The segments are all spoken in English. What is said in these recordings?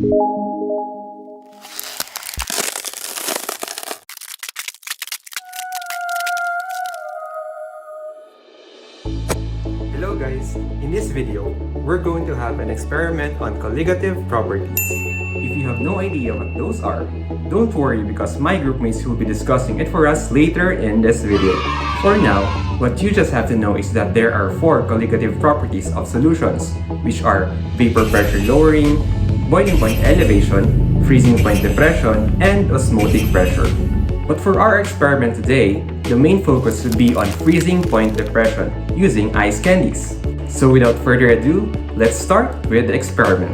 Hello guys! In this video, we're going to have an experiment on colligative properties. If you have no idea what those are, don't worry because my groupmates will be discussing it for us later in this video. For now, what you just have to know is that there are 4 colligative properties of solutions, which are vapor pressure lowering, boiling point elevation, freezing point depression, and osmotic pressure. But for our experiment today, the main focus would be on freezing point depression using ice candies. So without further ado, let's start with the experiment.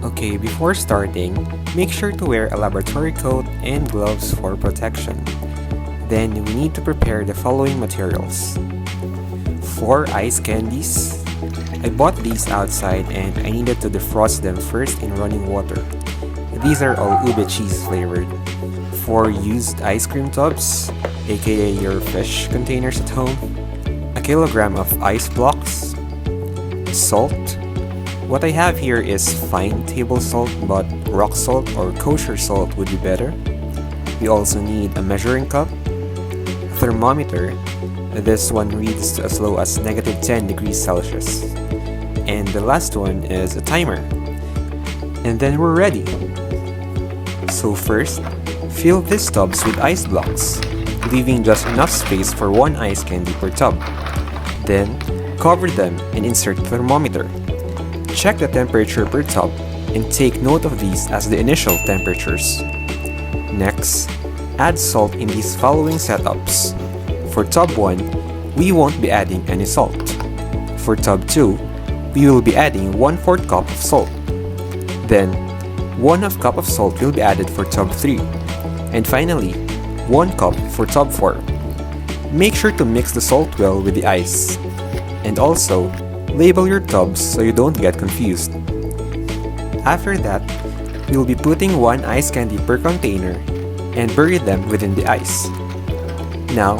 Okay, before starting, make sure to wear a laboratory coat and gloves for protection. Then we need to prepare the following materials. 4 ice candies. I bought these outside and I needed to defrost them first in running water. These are all ube cheese flavored. 4 used ice cream tubs, aka your fish containers at home. 1 kilogram of ice blocks. Salt. What I have here is fine table salt, but rock salt or kosher salt would be better. We also need a measuring cup. Thermometer. This one reads as low as -10 degrees Celsius. And the last one is a timer. And then we're ready. So first, fill these tubs with ice blocks, leaving just enough space for 1 ice candy per tub. Then, cover them and insert thermometer. Check the temperature per tub and take note of these as the initial temperatures. Next, add salt in these following setups. For tub 1, we won't be adding any salt. For tub 2, we will be adding 1/4 cup of salt. Then, 1/2 cup of salt will be added for tub 3. And finally, 1 cup for tub 4. Make sure to mix the salt well with the ice. And also, label your tubs so you don't get confused. After that, we'll be putting 1 ice candy per container and bury them within the ice. Now,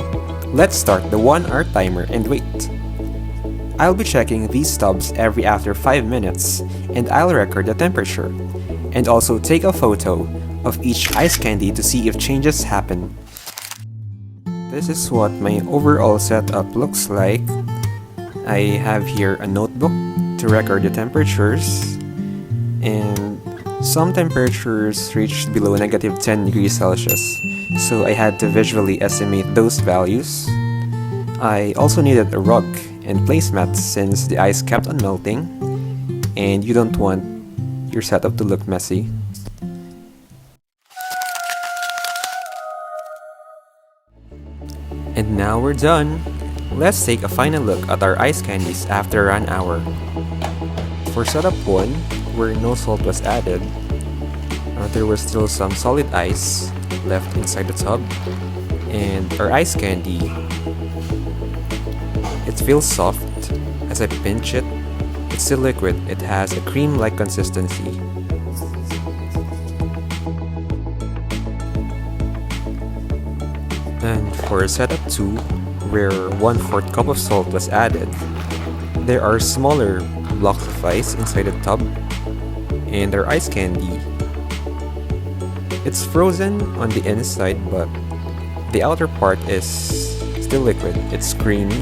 let's start the 1-hour timer and wait. I'll be checking these tubs every after 5 minutes and I'll record the temperature and also take a photo of each ice candy to see if changes happen. This is what my overall setup looks like. I have here a notebook to record the temperatures, and some temperatures reached below -10 degrees Celsius, so I had to visually estimate those values. I also needed a rug and placemat since the ice kept on melting, and you don't want your setup to look messy. And now we're done! Let's take a final look at our ice candies after an hour. For setup 1, where no salt was added, there was still some solid ice left inside the tub, and our ice candy, it feels soft. As I pinch it, it's still liquid. It has a cream-like consistency. And for setup 2, where 1/4 cup of salt was added, there are smaller blocks of ice inside the tub, and our ice candy, it's frozen on the inside, but the outer part is still liquid. It's creamy.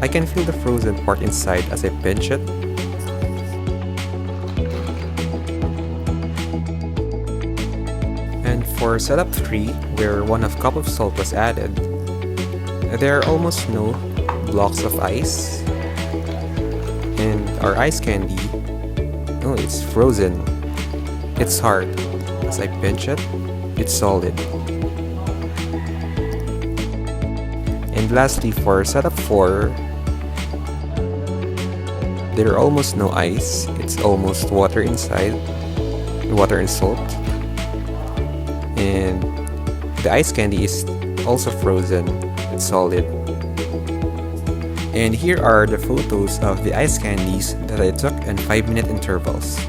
I can feel the frozen part inside as I pinch it. And for setup 3, where 1/2 cup of salt was added, there are almost no blocks of ice, and our ice candy, oh, it's frozen. It's hard. As I pinch it, it's solid. And lastly, for setup 4, there are almost no ice. It's almost water inside, water and salt. And the ice candy is also frozen. It's solid. And here are the photos of the ice candies that I took in 5-minute intervals.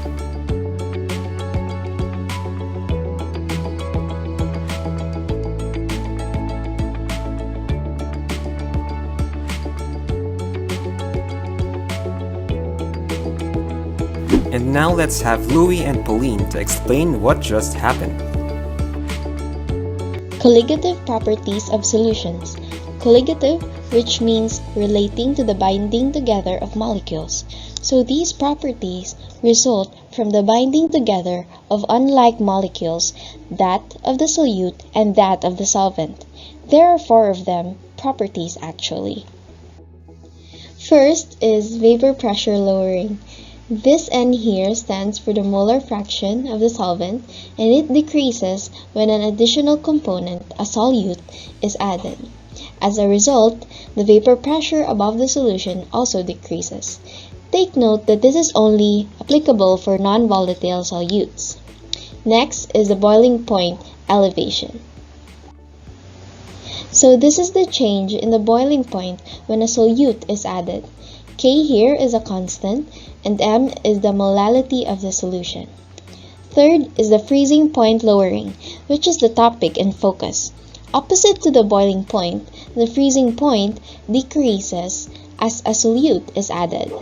And now let's have Louis and Pauline to explain what just happened. Colligative properties of solutions. Colligative, which means relating to the binding together of molecules. So these properties result from the binding together of unlike molecules, that of the solute and that of the solvent. There are 4 of them, properties actually. First is vapor pressure lowering. This N here stands for the molar fraction of the solvent, and it decreases when an additional component, a solute, is added. As a result, the vapor pressure above the solution also decreases. Take note that this is only applicable for non-volatile solutes. Next is the boiling point elevation. So this is the change in the boiling point when a solute is added. K here is a constant, and M is the molality of the solution. Third is the freezing point lowering, which is the topic in focus. Opposite to the boiling point, the freezing point decreases as a solute is added.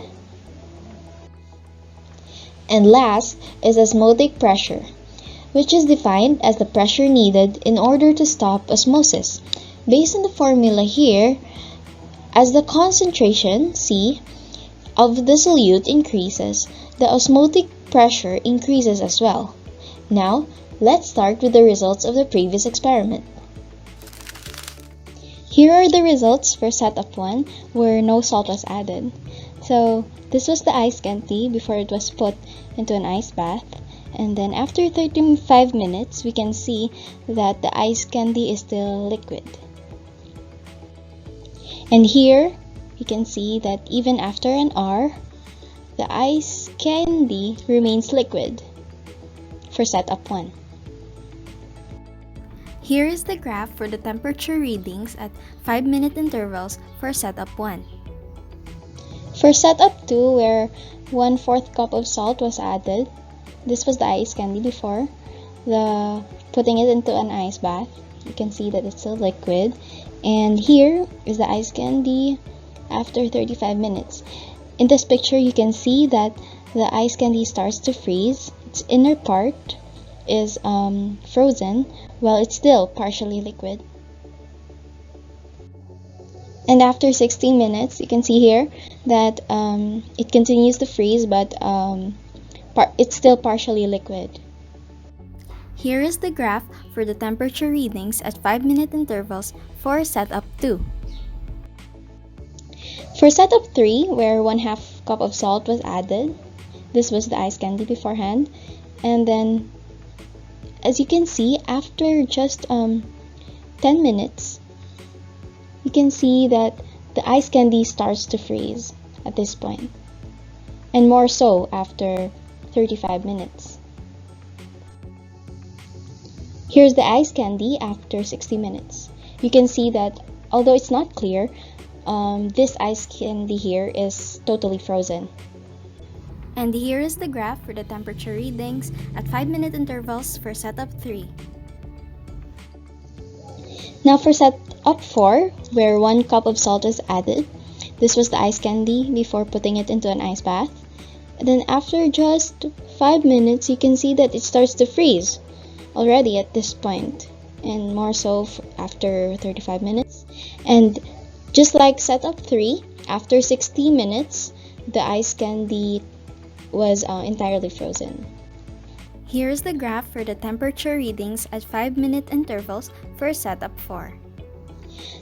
And last is osmotic pressure, which is defined as the pressure needed in order to stop osmosis. Based on the formula here, as the concentration, C, of the solute increases, the osmotic pressure increases as well. Now, let's start with the results of the previous experiment. Here are the results for setup 1, where no salt was added. So, this was the ice candy before it was put into an ice bath. And then after 35 minutes, we can see that the ice candy is still liquid. And here, you can see that even after an hour, the ice candy remains liquid for setup 1. Here is the graph for the temperature readings at 5-minute intervals for setup 1. For setup 2, where 1/4 cup of salt was added, this was the ice candy before putting it into an ice bath. You can see that it's still liquid. And here is the ice candy after 35 minutes. In this picture, you can see that the ice candy starts to freeze. Its inner part is frozen while it's still partially liquid. And after 16 minutes, you can see here that it continues to freeze, but it's still partially liquid. Here is the graph for the temperature readings at 5-minute intervals for setup 2. For setup 3, where 1/2 cup of salt was added, this was the ice candy beforehand, and then as you can see, after just 10 minutes, you can see that the ice candy starts to freeze at this point, and more so after 35 minutes. Here's the ice candy after 60 minutes. You can see that although it's not clear, this ice candy here is totally frozen. And here is the graph for the temperature readings at 5-minute intervals for setup 3. Now for setup 4, where 1 cup of salt is added, this was the ice candy before putting it into an ice bath. And then after just 5 minutes, you can see that it starts to freeze already at this point, and more so after 35 minutes. And just like setup 3, after 60 minutes, the ice candy was entirely frozen. Here is the graph for the temperature readings at 5-minute intervals for setup 4.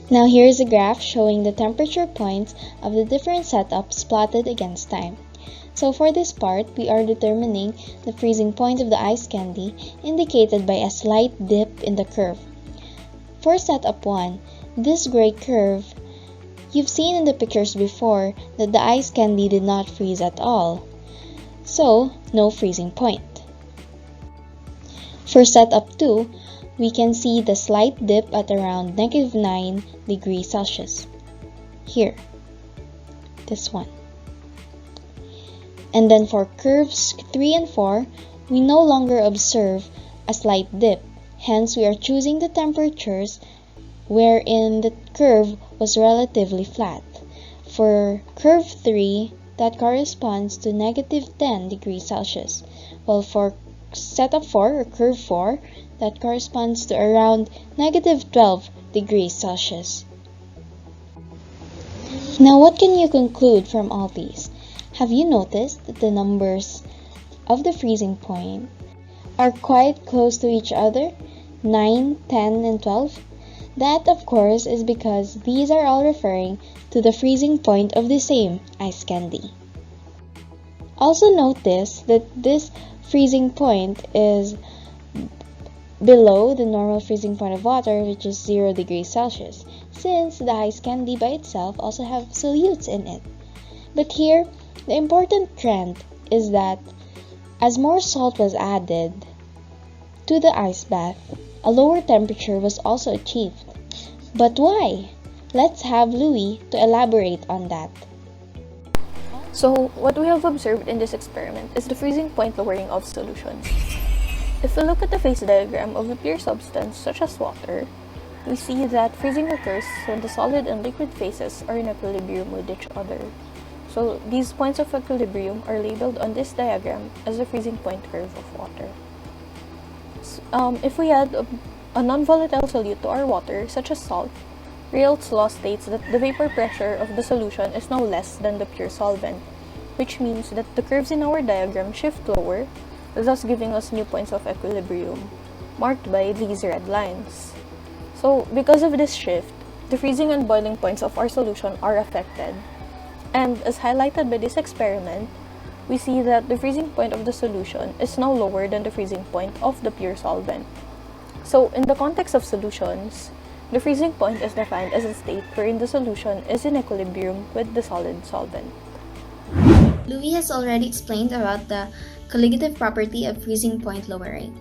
Now here is a graph showing the temperature points of the different setups plotted against time. So for this part, we are determining the freezing point of the ice candy, indicated by a slight dip in the curve. For setup 1, this gray curve, you've seen in the pictures before that the ice candy did not freeze at all, so no freezing point. For setup 2, we can see the slight dip at around -9 degrees Celsius. Here, this one. And then for curves 3 and 4, we no longer observe a slight dip. Hence, we are choosing the temperatures wherein the curve was relatively flat. For curve 3, that corresponds to negative 10 degrees Celsius, while for setup 4 or curve 4, that corresponds to around negative 12 degrees Celsius. Now, what can you conclude from all these? Have you noticed that the numbers of the freezing point are quite close to each other? 9, 10, and 12? That, of course, is because these are all referring to the freezing point of the same ice candy. Also notice that this freezing point is below the normal freezing point of water, which is 0 degrees Celsius, since the ice candy by itself also have solutes in it. But here, the important trend is that as more salt was added to the ice bath, a lower temperature was also achieved. But why? Let's have Louis to elaborate on that. So, what we have observed in this experiment is the freezing point lowering of solutions. If we look at the phase diagram of a pure substance such as water, we see that freezing occurs when the solid and liquid phases are in equilibrium with each other. So, these points of equilibrium are labeled on this diagram as the freezing point curve of water. If we add a non-volatile solute to our water, such as salt, Rayleigh's law states that the vapor pressure of the solution is no less than the pure solvent, which means that the curves in our diagram shift lower, thus giving us new points of equilibrium, marked by these red lines. So, because of this shift, the freezing and boiling points of our solution are affected. And as highlighted by this experiment, we see that the freezing point of the solution is now lower than the freezing point of the pure solvent. So, in the context of solutions, the freezing point is defined as a state wherein the solution is in equilibrium with the solid solvent. Louis has already explained about the colligative property of freezing point lowering.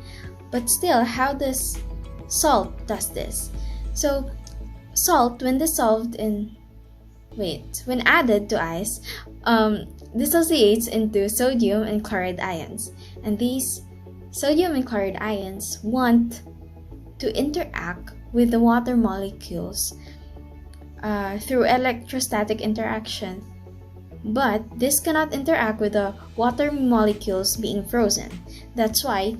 But still, how does salt does this? So, salt, when added to ice, dissociates into sodium and chloride ions. And these sodium and chloride ions want to interact with the water molecules through electrostatic interaction. But this cannot interact with the water molecules being frozen. That's why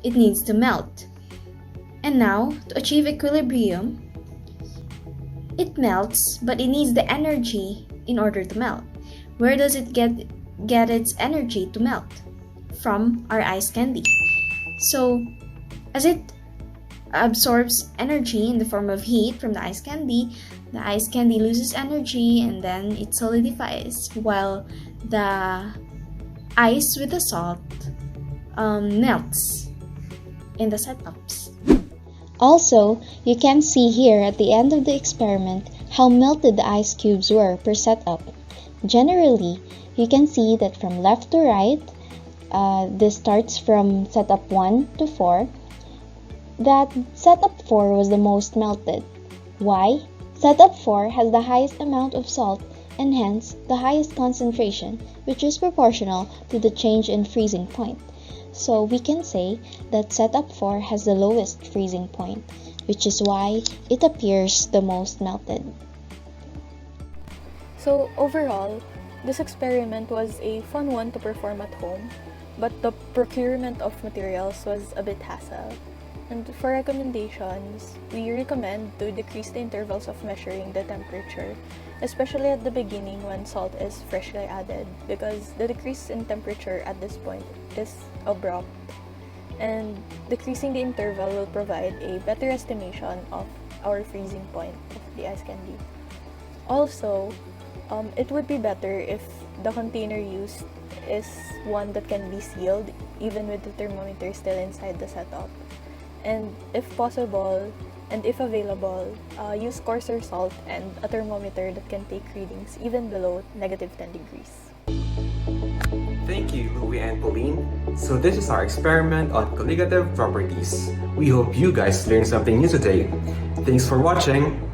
it needs to melt. And now, to achieve equilibrium, it melts, but it needs the energy in order to melt. Where does it get its energy to melt? From our ice candy. So, as it absorbs energy in the form of heat from the ice candy loses energy and then it solidifies, while the ice with the salt melts in the setups. Also, you can see here at the end of the experiment how melted the ice cubes were per setup. Generally, you can see that from left to right, this starts from setup 1 to 4, that setup 4 was the most melted. Why? Setup 4 has the highest amount of salt and hence the highest concentration, which is proportional to the change in freezing point. So we can say that setup 4 has the lowest freezing point, which is why it appears the most melted. So overall, this experiment was a fun one to perform at home, but the procurement of materials was a bit hassle. And for recommendations, we recommend to decrease the intervals of measuring the temperature, especially at the beginning when salt is freshly added, because the decrease in temperature at this point is abrupt, and decreasing the interval will provide a better estimation of our freezing point of the ice candy. Also, it would be better if the container used is one that can be sealed even with the thermometer still inside the setup. And if possible, and if available, use coarser salt and a thermometer that can take readings even below negative 10 degrees. Thank you, Louis and Pauline. So this is our experiment on colligative properties. We hope you guys learned something new today. Thanks for watching.